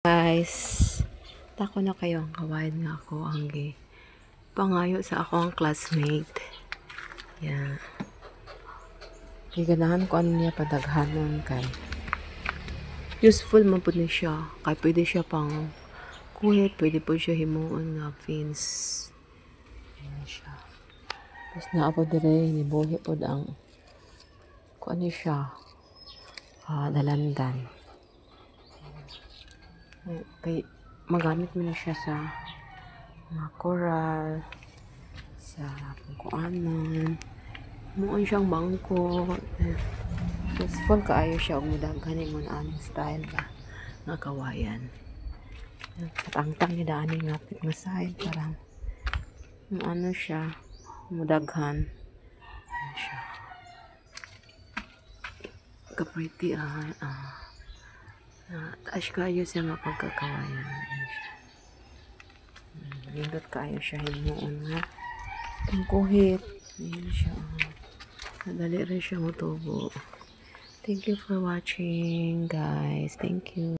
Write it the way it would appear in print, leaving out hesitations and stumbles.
Guys, tako na kayo ang kawain nga ako ang pangayo sa ako ang classmate. Yeah. Giganahan ko ano niya padaghanon kay useful man po ni siya. Kay pwede siya pang kuhit, pwede po siya himuon nga fins. Ayan siya. Tapos naapa dire nibuhi po ang kung ano siya dalandan. Kay magamit mo na siya sa mga coral, sa pagkuanan. Muon siyang bangko. Useful kaayo siya og mudaghan mo na aning style ba nga kawayan. Patangtang ni daan nga pit nga side parang ano siya mudaghan. Ayan siya. Ka-pretty taas kayo siya nga pagkakawayan. Ayan siya. Nindot kayo siya himuon nga. Ang kuhit. Ayan siya. Nadali rin siya mutubo. Thank you for watching, guys. Thank you.